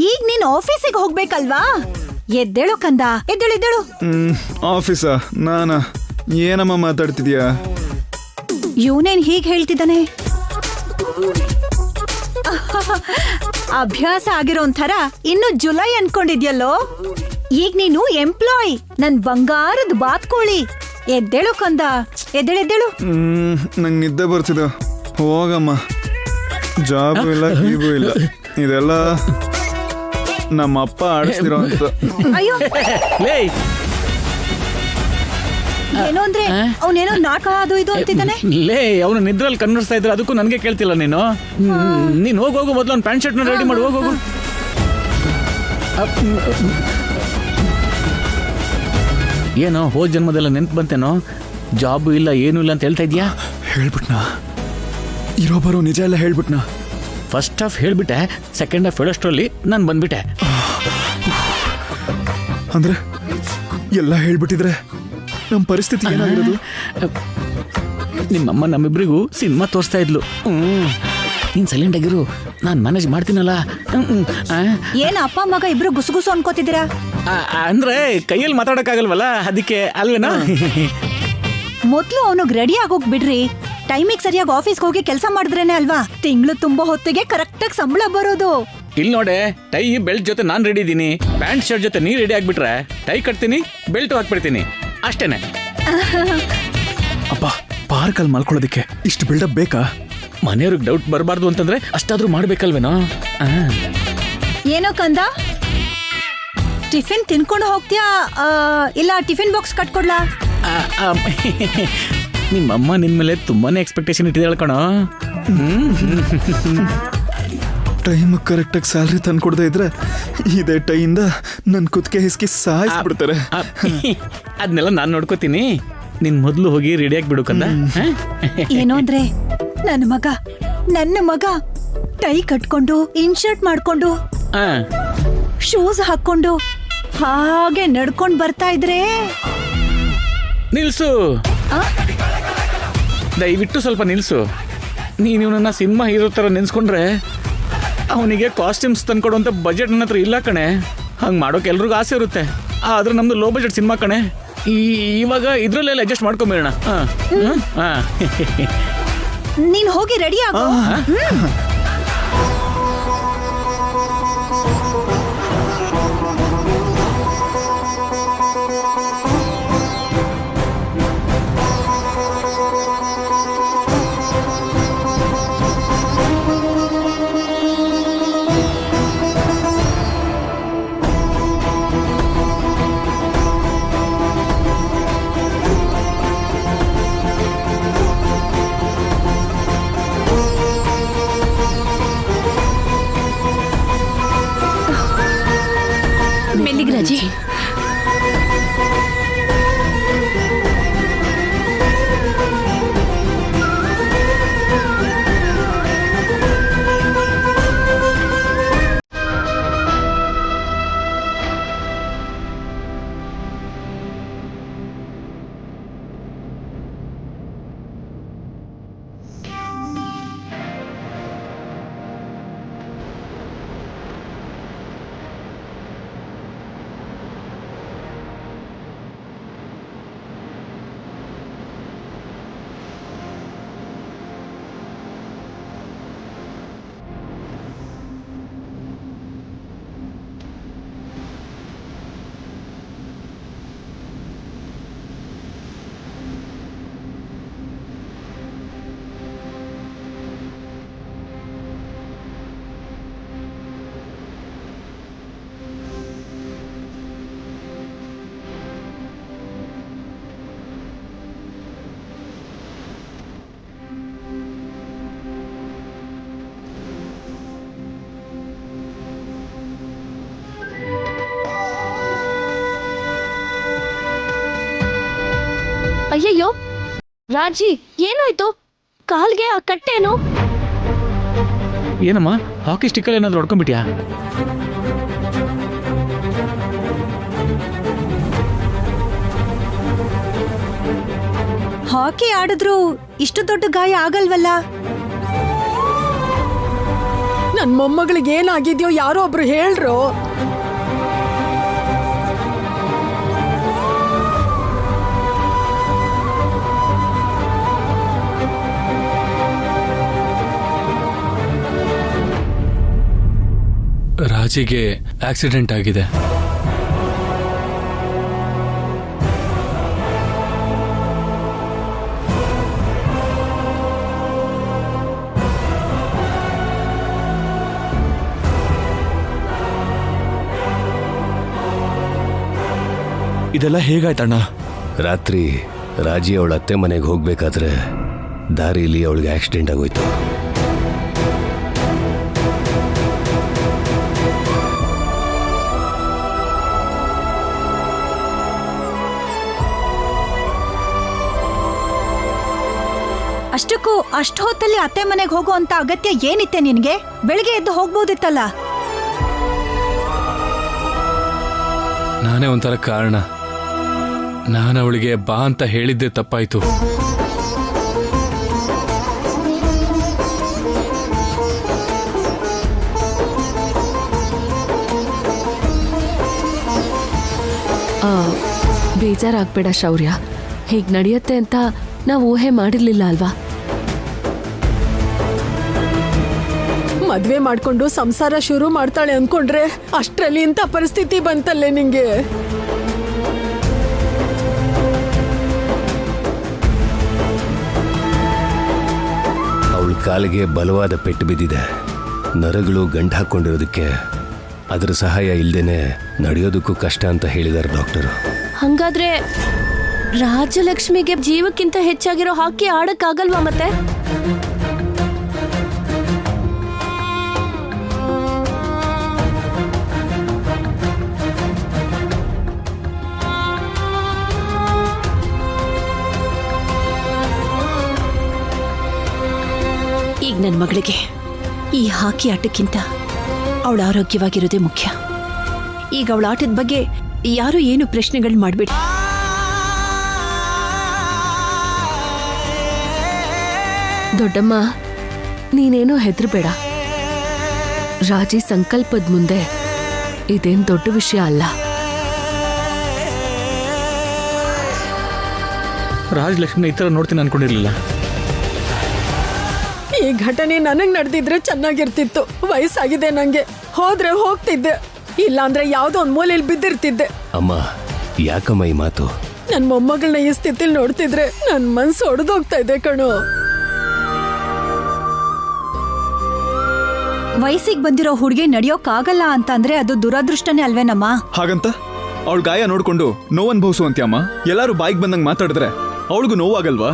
ಈಗ ನೀನ್ ಆಫೀಸಿಗೆ ಹೋಗ್ಬೇಕಲ್ವಾ? ಎದ್ದೇಳು ಕಂದ, ಎದ್ದೇಳು ಎದ್ದೇಳು. ಆಫೀಸಾ? ನಾನಾ? ಏನಮ್ಮ ಮಾತಾಡ್ತಿದ್ಯಾ? ಇವನೇನ್ ಹೀಗ್ ಹೇಳ್ತಿದ್ದಾನೆ? ಅಭ್ಯಾಸ ಆಗಿರೋ ಒಂಥರ ಇನ್ನು ಜುಲೈ ಅನ್ಕೊಂಡಿದ್ಯಲ್ಲೋ. ಈಗ ನೀನು ಎಂಪ್ಲಾಯ್, ನನ್ ಬಂಗಾರದ ಬಾತ್ಕೋಳಿ. ಎದ್ದೇಳು ಕಂದ, ಎದ್ದೇಳು. ನಂಗೆ ನಿದ್ದೆ ಬರ್ತಿದ. ಹೋಗಮ್ಮ. ಜಾಬ್ ಇಲ್ಲ, ಗೀಬು ಇಲ್ಲ. ಇದೆಲ್ಲ ನಮ್ಮಪ್ಪ ಆಡಿಸ್ತಿರೋ ಅಂತ. ಅಯ್ಯೋ, ಏನೋ ಅಂದ್ರೆ ಅವನೇನೋ ನಾಟಕ ಅದು ಇದು ಅಂತಿದ್ದಾನೆ. ಲೇ, ಅವನು ನಿದ್ರಲ್ಲಿ ಕನ್ವರ್ಸ್ತಾ ಇದ್ರೆ ಅದಕ್ಕೂ ನನಗೆ ಕೇಳ್ತಿಲ್ಲ ನೀನು. ನೀನು ಹೋಗು ಮೊದಲು ಒಂದು ಪ್ಯಾಂಟ್ ಶರ್ಟ್ನ ರೆಡಿ ಮಾಡಿ ಹೋಗು. ಏನೋ ಹೋದ ಜನ್ಮದೆಲ್ಲ ನೆನ್ಪು ಬಂತೇನೋ? ಜಾಬು ಇಲ್ಲ ಏನೂ ಇಲ್ಲ ಅಂತ ಹೇಳ್ತಾ ಇದೀಯಾ? ಹೇಳ್ಬಿಟ್ನಾ? ಇರೋ ಬರೋ ನಿಜ ಎಲ್ಲ ಹೇಳ್ಬಿಟ್ನಾ? ಫಸ್ಟ್ ಹಾಫ್ ಹೇಳ್ಬಿಟ್ಟೆ, ಸೆಕೆಂಡ್ ಹಾಫ್ ಹೇಳೋಷ್ಟರಲ್ಲಿ ನಾನು ಬಂದ್ಬಿಟ್ಟೆ. ಅಂದ್ರೆ ಎಲ್ಲ ಹೇಳ್ಬಿಟ್ಟಿದ್ರೆ ನಮ್ಮ ಪರಿಸ್ಥಿತಿ ಏನಾಗಿರೋದು? ನಿಮ್ಮಮ್ಮ ನಮ್ಮಿಬ್ರಿಗೂ ಸಿನಿಮಾ ತೋರಿಸ್ತಾ ಇದ್ಲು. ನೀನ್ ಸೈಲೆಂಟ್ ಆಗಿರು, ನಾನು ಮ್ಯಾನೇಜ್ ಮಾಡ್ತೀನಲ್ಲ. ಏನ್ ಅಪ್ಪ ಮಗ ಇಬ್ರು ಗುಸುಗುಸು ಅನ್ಕೋತಿದ್ದೀರಾ? ಅಂದ್ರೆ ಕೈಯಲ್ಲಿ ಮಾತಾಡಕ್ಕಾಗಲ್ವಲ್ಲ, ಅದಕ್ಕೆ ಅಲ್ವೇನಾ? ಮೊದ್ಲು ಅವನಿಗೆ ರೆಡಿ ಆಗೋಗ್ ಬಿಡ್ರಿ. ಟೈಮಿಗೆ ಸರಿಯಾಗಿ ಆಫೀಸ್ಗೆ ಹೋಗಿ ಕೆಲಸ ಮಾಡಿದ್ರೇನೆ ಅಲ್ವಾ ತಿಂಗಳು ತುಂಬಾ ಹೊತ್ತಿಗೆ ಕರೆಕ್ಟಾಗಿ ಸಂಬಳ ಬರೋದು. ಇಲ್ಲಿ ನೋಡೆ, ಟೈ ಬೆಲ್ಟ್ ಜೊತೆ ನಾನ್ ರೆಡಿ ಇದೀನಿ, ಪ್ಯಾಂಟ್ ಶರ್ಟ್ ಜೊತೆ ನೀ ರೆಡಿ ಆಗ್ಬಿಟ್ರೆ ಟೈ ಕಟ್ತೀನಿ, ಬೆಲ್ಟ್ ಹಾಕ್ಬಿಡ್ತೀನಿ, ಅಷ್ಟೇನೆ. ಅಪ್ಪ, ಪಾರ್ಕಲ್ಲಿ ಮಲ್ಕೊಳ್ಳೋದಕ್ಕೆ ಇಷ್ಟು ಬಿಲ್ಡಪ್ ಬೇಕಾ? ಮನೆಯವ್ರಿಗೆ ಡೌಟ್ ಬರಬಾರ್ದು ಅಂತಂದ್ರೆ ಅಷ್ಟಾದ್ರೂ ಮಾಡ್ಬೇಕಲ್ವೇನೋ? ಏನೋ ಕಂದ, ಟಿಫಿನ್ ತಿನ್ಕೊಂಡು ಹೋಗ್ತೀಯಾ ಇಲ್ಲ ಟಿಫಿನ್ ಬಾಕ್ಸ್ ಕಟ್ಕೊಡ್ಲಾ? ನಿಮ್ಮಮ್ಮ ನಿನ್ ಮೇಲೆ ತುಂಬಾನೇ ಎಕ್ಸ್ಪೆಕ್ಟೇಷನ್ ಇಟ್ಟಿದ್ದಾಳೆ ಕಣೋ. ಟೈಮ್ ಕರೆಕ್ಟಾಗಿ ಸ್ಯಾಲ್ರಿ ತಂದು ಕೊಡದೇ ಇದ್ರೆ ಇದೇ ಟೈಯಿಂದ ನನ್ನ ಕುತ್ತಿಗೆ ಹಿಸ್ಕಿ ಸಾಯಿಸ್ಬಿಡ್ತಾರೆ. ಅದನ್ನೆಲ್ಲ ನಾನು ನೋಡ್ಕೋತೀನಿ. ನಿನ್ ಮೊದಲು ಹೋಗಿ ರೆಡಿ ಆಗಿಬಿಡು ಕಂದ. ಏನೋ ಅಂದ್ರೆ ನನ್ನ ಮಗ ಟೈ ಕಟ್ಕೊಂಡು ಇನ್ಶರ್ಟ್ ಮಾಡ್ಕೊಂಡು ಶೂಸ್ ಹಾಕೊಂಡು ಹಾಗೆ ನಡ್ಕೊಂಡ್ ಬರ್ತಾ ಇದ್ರೆ. ನಿಲ್ಸು, ದಯವಿಟ್ಟು ಸ್ವಲ್ಪ ನಿಲ್ಸು. ನೀನು ಇವನನ್ನ ಸಿನಿಮಾ ಹೀರೋ ತರ ನೆನ್ಸ್ಕೊಂಡ್ರೆ ಅವನಿಗೆ ಕಾಸ್ಟ್ಯೂಮ್ಸ್ ತಂದ್ಕೊಡುವಂತ ಬಜೆಟ್ ನನ್ನ ಹತ್ರ ಇಲ್ಲ ಕಣೆ. ಹಂಗೆ ಮಾಡೋಕೆ ಎಲ್ರಿಗೂ ಆಸೆ ಇರುತ್ತೆ, ಆದ್ರೆ ನಮ್ದು ಲೋ ಬಜೆಟ್ ಸಿನಿಮಾ ಕಣೆ. ಇವಾಗ ಇದ್ರಲ್ಲೆಲ್ಲ ಅಡ್ಜಸ್ಟ್ ಮಾಡ್ಕೊಂಬೇಡ. ನೀನ್ ಹೋಗಿ ರೆಡಿ ಆಗೋ. ಮೆಲ್ಲಿಗ್ರಾಜಿ, ಅಯ್ಯಯ್ಯೋ ರಾಜಿ, ಏನಾಯ್ತು? ಕಾಲ್ಗೆ ಆ ಕಟ್ಟೇನು? ಏನಮ್ಮ, ಹಾಕಿ ಸ್ಟಿಕ್ಕರ್ ಏನಾದ್ರು ಹೊಡ್ಕೊಂಡ್ಬಿಟ್ಯಾ? ಹಾಕಿ ಆಡಿದ್ರು ಇಷ್ಟು ದೊಡ್ಡ ಗಾಯ ಆಗಲ್ವಲ್ಲ? ನನ್ ಮೊಮ್ಮಗಳಿಗೆ ಏನಾಗಿದ್ಯೋ ಯಾರೋ ಒಬ್ರು ಹೇಳ್ರು. ರಾಜಿಗೆ ಆಕ್ಸಿಡೆಂಟ್ ಆಗಿದೆ. ಇದೆಲ್ಲ ಹೇಗಾಯ್ತಣ್ಣ? ರಾತ್ರಿ ರಾಜಿ ಅವಳ ಅತ್ತೆ ಮನೆಗೆ ಹೋಗ್ಬೇಕಾದ್ರೆ ದಾರಿಯಲ್ಲಿ ಅವಳಿಗೆ ಆಕ್ಸಿಡೆಂಟ್ ಆಗೋಯ್ತು. ಅಷ್ಟಕ್ಕೂ ಅಷ್ಟು ಹೊತ್ತಲ್ಲಿ ಅತ್ತೆ ಮನೆಗೆ ಹೋಗೋ ಅಂತ ಅಗತ್ಯ ಏನಿತ್ತೆ ನಿನ್ಗೆ? ಬೆಳಿಗ್ಗೆ ಎದ್ದು ಹೋಗ್ಬೋದಿತ್ತಲ್ಲ. ನಾನೇ ಒಂಥರ ಕಾರಣ. ನಾನು ಅವಳಿಗೆ ಬಾ ಅಂತ ಹೇಳಿದ್ದೆ ತಪ್ಪಾಯ್ತು. ಬೇಜಾರಾಗ್ಬೇಡ ಶೌರ್ಯ, ಹೀಗ್ ನಡೆಯುತ್ತೆ ಅಂತ ನಾವು ಊಹೆ ಮಾಡಿರ್ಲಿಲ್ಲ ಅಲ್ವಾ? ಮದ್ವೆ ಮಾಡ್ಕೊಂಡು ಸಂಸಾರ ಶುರು ಮಾಡ್ತಾಳೆ ಅನ್ಕೊಂಡ್ರೆ ಅಷ್ಟ್ರಲ್ಲಿ ಇಂಥ ಪರಿಸ್ಥಿತಿ ಬಂತಲ್ಲೇ ನಿಂಗೆ. ಅವಳ ಕಾಲಿಗೆ ಬಲವಾದ ಪೆಟ್ಟು ಬಿದ್ದಿದೆ. ನರಗಳು ಗಂಟು ಹಾಕೊಂಡಿರೋದಕ್ಕೆ ಅದರ ಸಹಾಯ ಇಲ್ದೇನೆ ನಡೆಯೋದಕ್ಕೂ ಕಷ್ಟ ಅಂತ ಹೇಳಿದ್ದಾರೆ ಡಾಕ್ಟರು. ಹಂಗಾದ್ರೆ ರಾಜಲಕ್ಷ್ಮಿಗೆ ಜೀವಕ್ಕಿಂತ ಹೆಚ್ಚಾಗಿರೋ ಹಾಕಿ ಆಡಕ್ಕಾಗಲ್ವಾ ಮತ್ತೆ? ಈಗ ನನ್ನ ಮಗಳಿಗೆ ಈ ಹಾಕಿ ಆಟಕ್ಕಿಂತ ಅವಳ ಆರೋಗ್ಯವಾಗಿರೋದೇ ಮುಖ್ಯ. ಈಗ ಅವಳ ಆಟದ ಬಗ್ಗೆ ಯಾರು ಏನು ಪ್ರಶ್ನೆಗಳು ಮಾಡಬೇಡಿ. ದೊಡ್ಡಮ್ಮ, ನೀನೇನೋ ಹೆದರ್ಬೇಡ. ರಾಜಿ ಸಂಕಲ್ಪದ ಮುಂದೆ ಇದೇನ್ ದೊಡ್ಡ ವಿಷಯ ಅಲ್ಲ. ರಾಜಲಕ್ಷ್ಮಿ ಈ ಥರ ನೋಡ್ತೀನಿ ಅನ್ಕೊಂಡಿರ್ಲಿಲ್ಲ. ಈ ಘಟನೆ ನನಗ್ ನಡೆದಿದ್ರೆ ಚೆನ್ನಾಗಿರ್ತಿತ್ತು. ವಯಸ್ಸಾಗಿದೆ ನಂಗೆ, ಹೋದ್ರೆ ಹೋಗ್ತಿದ್ದೆ, ಇಲ್ಲಾಂದ್ರೆ ಯಾವ್ದೋ ಒಂದ್ ಮೂಲೆಯಲ್ಲಿ ಬಿದ್ದಿರ್ತಿದ್ದೆ. ಅಮ್ಮ, ಯಾಕಮ್ಮ ಈ ಮಾತು? ನನ್ ಮೊಮ್ಮಗಳನ್ನ ಈ ಸ್ಥಿತಿಲಿ ನೋಡ್ತಿದ್ರೆ ನನ್ ಮನ್ಸು ಒಡೆದೋಗ್ತಾ ಇದೆ ಕಣೋ. ವಯಸ್ಸಿಗೆ ಬಂದಿರೋ ಹುಡುಗಿ ನಡೆಯೋಕ್ಕಾಗಲ್ಲ ಅಂತಂದ್ರೆ ಅದು ದುರದೃಷ್ಟನೇ ಅಲ್ವೇನಮ್ಮ? ಹಾಗಂತ ಅವಳ ಗಾಯ ನೋಡ್ಕೊಂಡು ನೋವು ಅನುಭವಿಸುವಂತ್ಯಮ್ಮ. ಎಲ್ಲಾರು ಬಾಯಿಗೆ ಬಂದಂಗೆ ಮಾತಾಡಿದ್ರೆ ಅವಳಿಗೂ ನೋವಾಗಲ್ವಾ?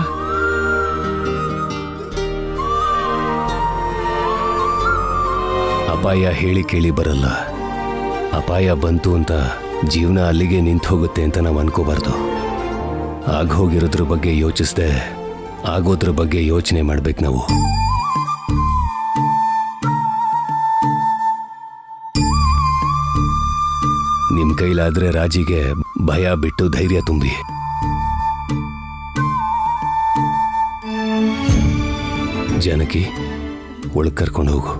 ಅಪಾಯ ಹೇಳಿ ಕೇಳಿ ಬರಲ್ಲ. ಅಪಾಯ ಬಂತು ಅಂತ ಜೀವನ ಅಲ್ಲಿಗೆ ನಿಂತು ಹೋಗುತ್ತೆ ಅಂತ ನಾವು ಅನ್ಕೋಬಾರ್ದು. ಆಗೋಗಿರೋದ್ರ ಬಗ್ಗೆ ಯೋಚಿಸ್ದೆ ಆಗೋದ್ರ ಬಗ್ಗೆ ಯೋಚನೆ ಮಾಡ್ಬೇಕು ನಾವು. ನಿಮ್ ಕೈಲಾದ್ರೆ ರಾಜಿಗೆ ಭಯ ಬಿಟ್ಟು ಧೈರ್ಯ ತುಂಬಿ. ಜನಕಿ, ಒಳಗೆ ಕರ್ಕೊಂಡು ಹೋಗು.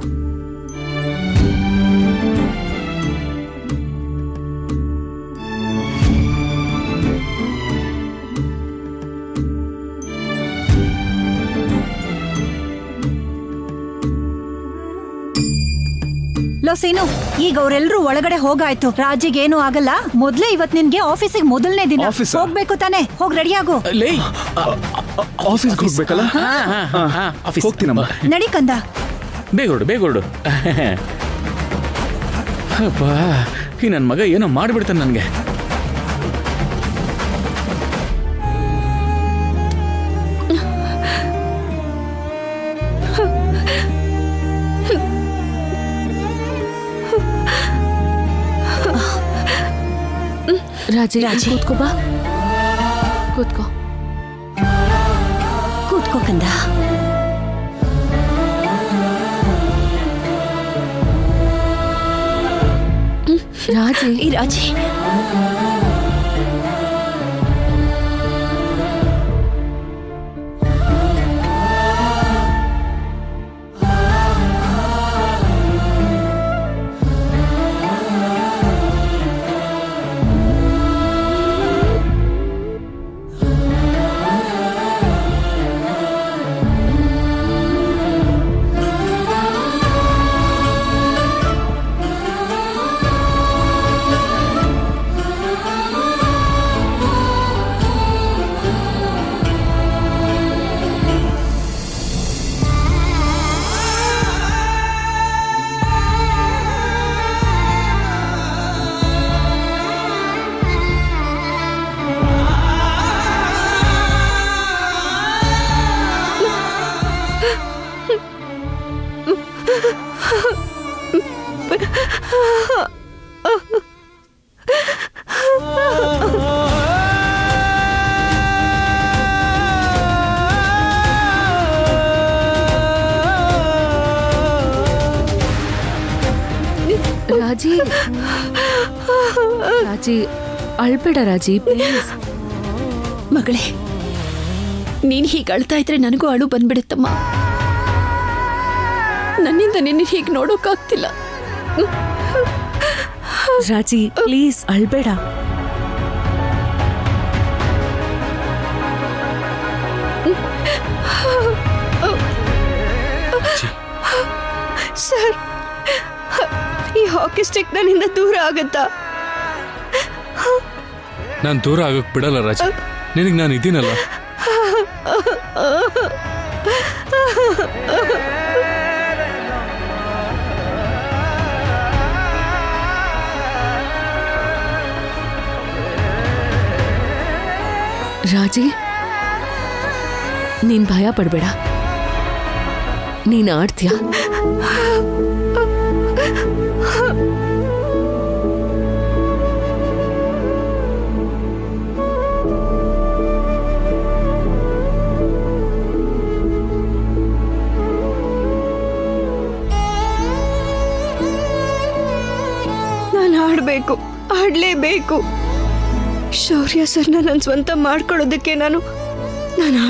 ಲೋ ಸೀನು, ಈಗ ಅವರೆಲ್ಲರೂ ಒಳಗಡೆ ಹೋಗಾಯ್ತು. ರಾಜಿಗೇನು ಆಗಲ್ಲ. ಮೊದ್ಲೇ ಇವತ್ ನಿನ್ಗೆ ಆಫೀಸಿಗೆ ಮೊದಲನೇ ದಿನ. ಆಫೀಸಾ? ಹೋಗ್ಬೇಕು ತಾನೆ? ಹೋಗ್ ರೆಡಿ ಆಗು. ಲೇ, ಆಫೀಸ್ಗೆ ಹೋಗ್ಬೇಕಲ್ಲ? ಆಫೀಸ್ ಹೋಗ್ತೀನಮ್ಮ. ನಡಿ ಕಂದ. ಬೇಗ ಹೊರಡು, ಬೇಗ ಹೊರಡು. ಅಬ್ಬಾ, ಈ ನನ್ನ ಮಗ ಏನೋ ಮಾಡಿಬಿಡ್ತಾನೆ ನನಗೆ. ರಾಜಿ, ಕೂತ್ಕೋ ಬಾ. ಕೂತ್ಕೋ. ಕೂತ್ಕೋ ಕಂದ. ರಾಜಿ, ಈ ರಾಜಿ, ರಾಜಿ ರಾಜಿ ಅಳ್ಬೇಡ ರಾಜಿ ಪ್ಲೀಸ್. ಮಗಳೇ, ನೀನ್ ಹೀಗೆ ಅಳ್ತಾ ಇದ್ರೆ ನನಗೂ ಅಳು ಬಂದ್ಬಿಡುತ್ತಮ್ಮ. ನನ್ನಿಂದ ನಿನ್ನ ಹೀಗೆ ನೋಡೋಕ್ಕಾಗ್ತಿಲ್ಲ. ರಾಜಿ ಪ್ಲೀಸ್ ಅಳ್ಬೇಡ. ಸರ್, ಈ ಹಾಕಿ ಸ್ಟಿಕ್ ನನ್ನಿಂದ ದೂರ ಆಗತ್ತಾ? ನಾನು ದೂರ ಆಗೋಕ್ ಬಿಡಲ್ಲ ರಾಜಿ, ನಿನಗೆ ನಾನು ಇದ್ದೀನಲ್ಲ. ರಾಜಿ, ನೀನ್ ಭಯ ಪಡ್ಬೇಡ, ನೀನ್ ಆಡ್ತೀಯ. ನಾನು ಆಡಬೇಕು, ಆಡಲೇಬೇಕು. ಶೌರ್ಯ ಸರ್ನ ನನ್ನ ಸ್ವಂತ ಮಾಡ್ಕೊಳ್ಳೋದಕ್ಕೆ ನಾನು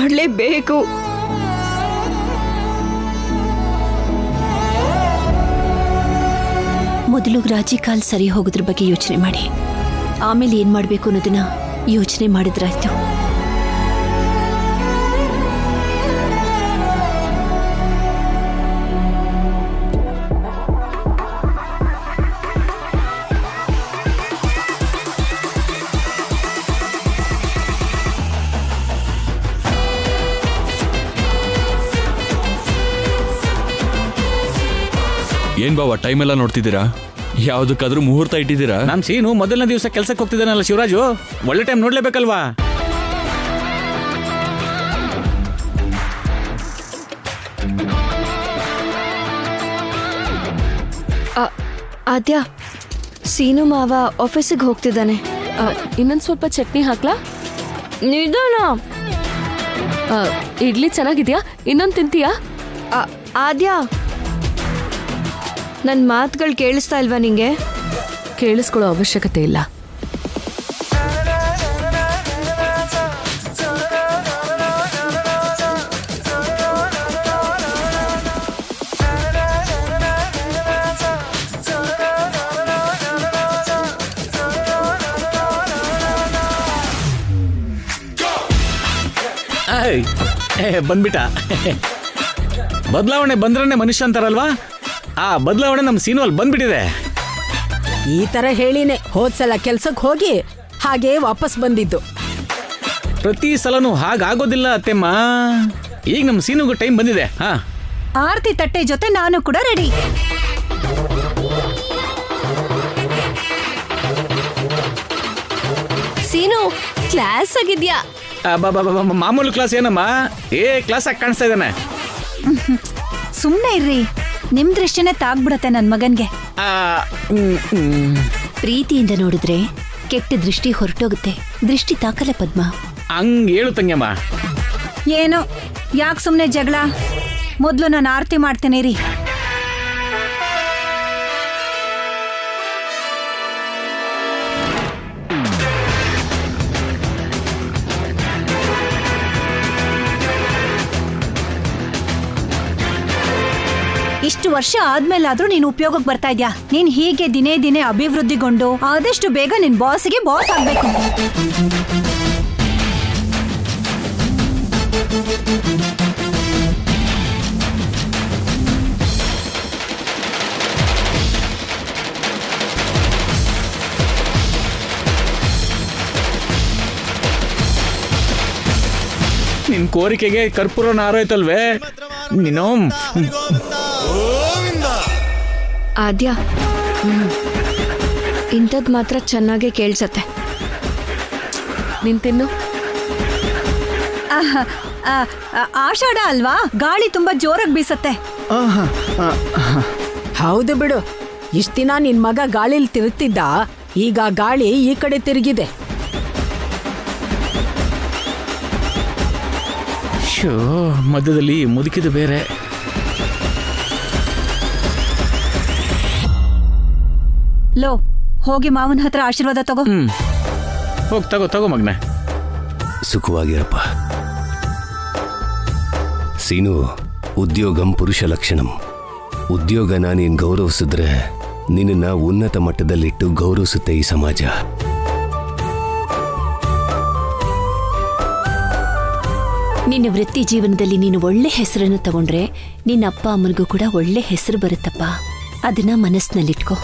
ಆಡಲೇಬೇಕು. ಮೊದಲು ರಾಜಿ ಕಾಲ್ ಸರಿ ಹೋಗೋದ್ರ ಬಗ್ಗೆ ಯೋಚನೆ ಮಾಡಿ, ಆಮೇಲೆ ಏನ್ ಮಾಡಬೇಕು ಅನ್ನೋದನ್ನ ಯೋಚನೆ ಮಾಡಿದ್ರಾಯ್ತು. ಏನ್ ಬಾವ ಟೈಮ್ ಎಲ್ಲ ನೋಡ್ತಿದ್ದೀರಾ? ಯಾವ್ದಕ್ಕಾದ್ರೂ ಮುಹೂರ್ತ ಇಟ್ಟಿದ್ದೀರಾ? ನಮ್ ಸೀನು ಮೊದಲನೇ ದಿವಸ ಕೆಲ್ಸಕ್ಕೆ ಹೋಗ್ತಿದ್ದಾನಲ್ಲ ಶಿವರಾಜು, ಒಳ್ಳೆ ಟೈಮ್ ನೋಡ್ಲೇಬೇಕಲ್ವಾ? ಆದ್ಯ, ಸೀನು ಮಾವ ಆಫೀಸಿಗೆ ಹೋಗ್ತಿದ್ದಾನೆ. ಇನ್ನೊಂದ್ ಸ್ವಲ್ಪ ಚಟ್ನಿ ಹಾಕ್ಲಾ? ನಿಧಾನ. ಇಡ್ಲಿ ಚೆನ್ನಾಗಿದ್ಯಾ? ಇನ್ನೊಂದು ತಿಂತೀಯಾ? ಆದ್ಯ, ನನ್ನ ಮಾತುಗಳು ಕೇಳಿಸ್ತಾ ಇಲ್ವಾ ನಿಂಗೆ? ಕೇಳಿಸ್ಕೊಳ್ಳೋ ಅವಶ್ಯಕತೆ ಇಲ್ಲ. ಬಂದ್ಬಿಟ್ಟ. ಬದಲಾವಣೆ ಬಂದ್ರೆ ಮನುಷ್ಯ ಅಂತಾರಲ್ವಾ, ಆ ಬದಲಾವಣೆ ನಮ್ಮ ಸೀನು ಅಲ್ಲಿ ಬಂದ್ಬಿಟ್ಟಿದೆ. ಈ ತರ ಹೇಳಿನೇ ಹೋದ್ಸಲ ಕೆಲ್ಸಕ್ಕೆ ಹೋಗಿ ಹಾಗೆ ವಾಪಸ್ ಬಂದಿದ್ದು. ಪ್ರತಿ ಸಲನೂ ಹಾಗಾಗೋದಿಲ್ಲ ಅತ್ತೆಮ್ಮ. ಈಗ ನಮ್ಮ ಸೀನುಗೂ ಟೈಮ್ ಬಂದಿದೆ. ಹಾ, ಆರ್ತಿ ತಟ್ಟೆ ಜೊತೆ ನಾನು ಕೂಡ ರೆಡಿ. ಸೀನು, ಕ್ಲಾಸ್ ಆಗಿದ್ಯಾ? ಮಾಮೂಲು ಕ್ಲಾಸ್ ಏನಮ್ಮ, ಕ್ಲಾಸ್ ಆಗಿ ಕಾಣಿಸ್ತಾ ಇದ್ದಾನೆ. ಸುಮ್ನೆ ಇರ್ರಿ, ನಿಮ್ ದೃಷ್ಟಿನೇ ತಾಗ್ಬಿಡತ್ತೆ ನನ್ ಮಗನ್ಗೆ. ಪ್ರೀತಿಯಿಂದ ನೋಡಿದ್ರೆ ಕೆಟ್ಟ ದೃಷ್ಟಿ ಹೊರಟೋಗುತ್ತೆ, ದೃಷ್ಟಿ ತಾಕಲ್ಲ ಪದ್ಮ. ಹಂಗ್ ಹೇಳು ತಂಗ್ಯಮ್ಮ. ಏನೋ ಯಾಕೆ ಸುಮ್ನೆ ಜಗಳ? ಮೊದ್ಲು ನಾನು ಆರತಿ ಮಾಡ್ತೇನೆ ರೀ. ಇಷ್ಟು ವರ್ಷ ಆದ್ಮೇಲಾದ್ರೂ ನೀನು ಉಪಯೋಗಕ್ಕೆ ಬರ್ತಾ ಇದ್ಯಾ. ನೀನ್ ಹೀಗೆ ದಿನೇ ದಿನೇ ಅಭಿವೃದ್ಧಿಗೊಂಡು ಆದಷ್ಟು ಬೇಗ ನಿನ್ ಬಾಸ್ಗೆ ಬಾಸ್ ಆಗ್ಬೇಕು. ನಿನ್ ಕೋರಿಕೆಗೆ ಕರ್ಪೂರ ನಾರೋಯ್ತಲ್ವೇ ನೀನು. ಆದ್ಯ, ಇಂಥದ್ದು ಮಾತ್ರ ಚೆನ್ನಾಗೇ ಕೇಳ್ಸತ್ತೆ. ನೀನ್ ತಿನ್ನು. ಆಷಾಢ ಅಲ್ವಾ, ಗಾಳಿ ತುಂಬಾ ಜೋರಾಗಿ ಬೀಸತ್ತೆ. ಹೌದು ಬಿಡು, ಇಷ್ಟ ದಿನ ನಿನ್ ಮಗ ಗಾಳಿಲಿ ತಿರುಗ್ತಿದ್ದ, ಈಗ ಗಾಳಿ ಈ ಕಡೆ ತಿರುಗಿದೆ. ಶೋ, ಮಧ್ಯದಲ್ಲಿ ಮುದುಕಿದು ಬೇರೆ. ಲೋ, ಹೋಗಿ ಮಾವನ ಹತ್ರ ಆಶೀರ್ವಾದ ತಗೋ. ಹೋಗ್ ತಗೋ ಮಗ್ನೆ. ಸುಖವಾಗಿರಪ್ಪ. ಸೀನು, ಉದ್ಯೋಗಂ ಪುರುಷ ಲಕ್ಷಣಂ. ಉದ್ಯೋಗನ ನೀನು ಗೌರವಿಸಿದ್ರೆ ನಿನ್ನ ಉನ್ನತ ಮಟ್ಟದಲ್ಲಿಟ್ಟು ಗೌರವಿಸುತ್ತೆ ಈ ಸಮಾಜ. ನಿನ್ನ ವೃತ್ತಿ ಜೀವನದಲ್ಲಿ ನೀನು ಒಳ್ಳೆ ಹೆಸರನ್ನು ತಗೊಂಡ್ರೆ ನಿನ್ನ ಅಪ್ಪ ಅಮ್ಮನಿಗೂ ಕೂಡ ಒಳ್ಳೆ ಹೆಸರು ಬರುತ್ತಪ್ಪ. ಅದನ್ನ ಮನಸ್ಸಿನಲ್ಲಿಟ್ಕೋ.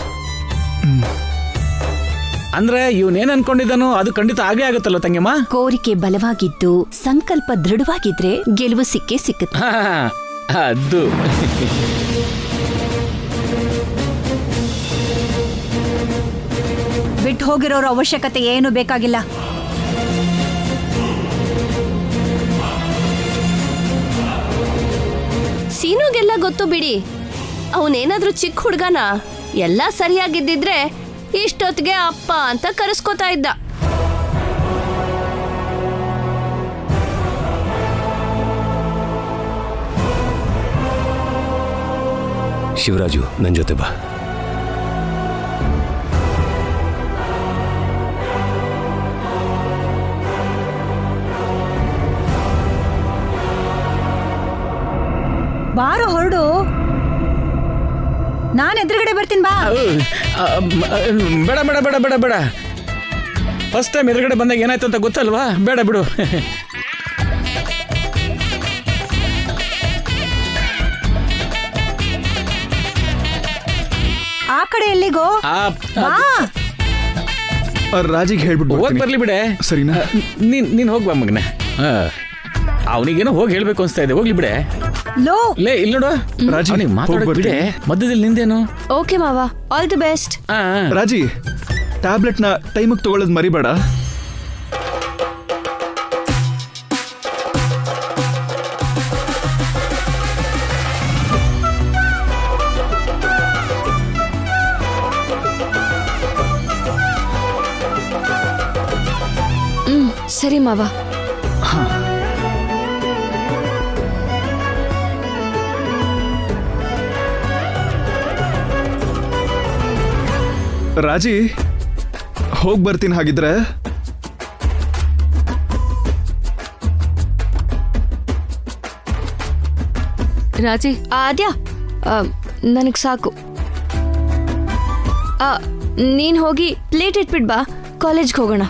ಅಂದ್ರೆ ಇವನೇನ್ ಅನ್ಕೊಂಡಿದ್ದಾನೋ ಅದು ಖಂಡಿತ ಆಗೇ ಆಗುತ್ತಲ್ಲ ತಂಗಿಯಮ್ಮ. ಕೋರಿಕೆ ಬಲವಾಗಿದ್ದು ಸಂಕಲ್ಪ ದೃಢವಾಗಿದ್ರೆ ಗೆಲುವು ಸಿಕ್ಕೇ ಸಿಕ್ಕುತ್ತೆ. ಅದು ಬಿಟ್ಟು ಹೋಗಿರೋರ ಅವಶ್ಯಕತೆ ಏನು ಬೇಕಾಗಿಲ್ಲ. ಸೀನುಗೆಲ್ಲ ಗೊತ್ತು ಬಿಡಿ. ಅವನೇನಾದ್ರೂ ಚಿಕ್ಕ ಹುಡ್ಗನ, ಎಲ್ಲ ಸರಿಯಾಗಿದ್ದಿದ್ರೆ ಇಷ್ಟೊತ್ತಿಗೆ ಅಪ್ಪ ಅಂತ ಕರೆಸ್ಕೋತಾ ಇದ್ದ. ಶಿವರಾಜು, ನನ್ನ ಜೊತೆ ಬಾ. ಬಾರೋ ಹೊರಡು. ನಾನು ಎದುರುಗಡೆ ಬರ್ತೀನಿ ಬಾ. ಬೇಡ ಬೇಡ ಬೇಡ ಬೇಡ ಬೇಡ. ಫಸ್ಟ್ ಟೈಮ್ ಎದುರುಗಡೆ ಬಂದಾಗ ಏನಾಯ್ತು ಅಂತ ಗೊತ್ತಲ್ವಾ? ಬೇಡ ಬಿಡು. ಆ ಕಡೆ ಎಲ್ಲಿಗೋ? ಬಾ. ರಾಜಿಗೆ ಹೇಳ್ಬಿಟ್ಟು ಹೋಗ್ ಬರ್ಲಿ ಬಿಡೆ. ಸರಿನಾ? ನೀನ್ ಹೋಗ್ಬಾ ಮಗನೆ. ಅವನಿಗೇನೋ ಹೋಗಿ ಹೇಳ್ಬೇಕು ಅನ್ಸ್ತಾ ಇದೆ. ಹೋಗ್ಲಿ ಬಿಡೆ. ಲೋ, ಲೇ ಇಲ್ಲಿ ನೋಡು, ಅವನಿಗೆ ಮಾತಾಡೋಕ್ ಬಿಡೆ. ಮಧ್ಯದಲ್ಲಿ ನಿಂದೇನು? ಓಕೆ ಮಾವ, ಆಲ್ ದಿ ಬೆಸ್ಟ್. ರಾಜಿ, ಟ್ಯಾಬ್ಲೆಟ್ನ ಟೈಮಿಗೆ ತಗೊಳ್ಳೋದು ಮರಿಬೇಡ. ಸರಿ ಮಾವ. ರಾಜಿ, ಹೋಗ್ ಬರ್ತೀನಿ ಹಾಗಿದ್ರೆ. ರಾಜಿ, ಆದ್ಯಾ, ನನಗ್ ಸಾಕು. ನೀನ್ ಹೋಗಿ ಪ್ಲೇಟ್ ಇಟ್ಬಿಟ್ ಬಾ, ಕಾಲೇಜ್ಗೆ ಹೋಗೋಣ.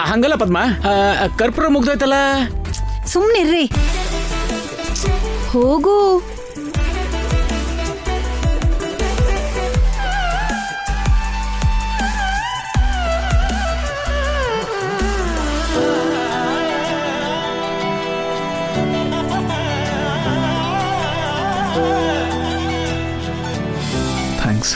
ಹಂಗಲ್ಲ ಪದ್ಮ, ಕರ್ಪೂರ ಮುಗ್ದೋಯ್ತಲ್ಲ. ಸುಮ್ನಿರ್ರಿ. ಹೋಗು. ಥ್ಯಾಂಕ್ಸ್.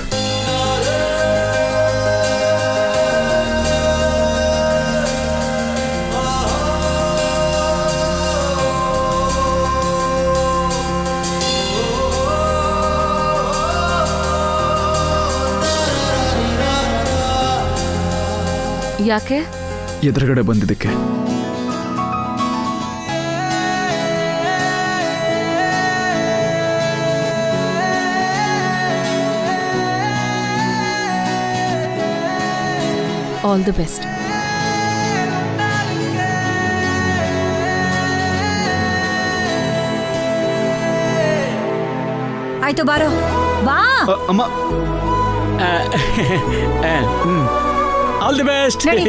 ಯಾಕೆ? ಎದುರುಗಡೆ ಬಂದಿದ್ದಕ್ಕೆ. All the best. ಆಯ್ತು, ಬಾರೋ ಬಾ. ಅಮ್ಮ, ಆಲ್ ದಿ ಬೆಸ್ಟ್. ನಡಿ.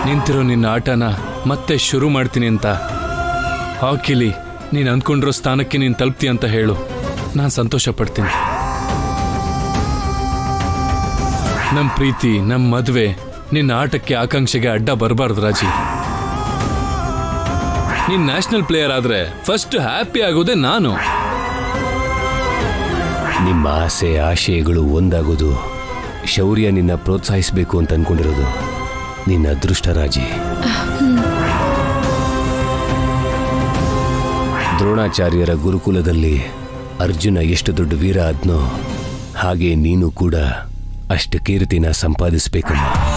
ನಿಂತಿರೋ ನಿನ್ನ ಆಟನ ಮತ್ತೆ ಶುರು ಮಾಡ್ತೀನಿ ಅಂತ. ಹಾಕಿಲಿ ನೀನು ಅಂದ್ಕೊಂಡಿರೋ ಸ್ಥಾನಕ್ಕೆ ನೀನು ತಲುಪ್ತಿ ಅಂತ ಹೇಳು, ನಾನು ಸಂತೋಷ ಪಡ್ತೀನಿ. ನಮ್ಮ ಪ್ರೀತಿ ನಮ್ಮ ಮದುವೆ ನಿನ್ನ ಆಟಕ್ಕೆ ಆಕಾಂಕ್ಷೆಗೆ ಅಡ್ಡ ಬರಬಾರ್ದು ರಾಜಿ. ನೀನ್ ನ್ಯಾಷನಲ್ ಪ್ಲೇಯರ್ ಆದ್ರೆ ಫಸ್ಟ್ ಹ್ಯಾಪಿ ಆಗೋದೇ ನಾನು. ನಿಮ್ಮ ಆಸೆ ಆಶಯಗಳು ಒಂದಾಗೋದು, ಶೌರ್ಯ ನಿನ್ನ ಪ್ರೋತ್ಸಾಹಿಸಬೇಕು ಅಂತ ಅನ್ಕೊಂಡಿರೋದು ನಿನ್ನ ಅದೃಷ್ಟ ರಾಜಿ. ದ್ರೋಣಾಚಾರ್ಯರ ಗುರುಕುಲದಲ್ಲಿ ಅರ್ಜುನ ಎಷ್ಟು ದೊಡ್ಡ ವೀರ ಆದ್ನೋ ಹಾಗೆ ನೀನು ಕೂಡ ಅಷ್ಟು ಕೀರ್ತಿನ ಸಂಪಾದಿಸ್ಬೇಕಮ್ಮ.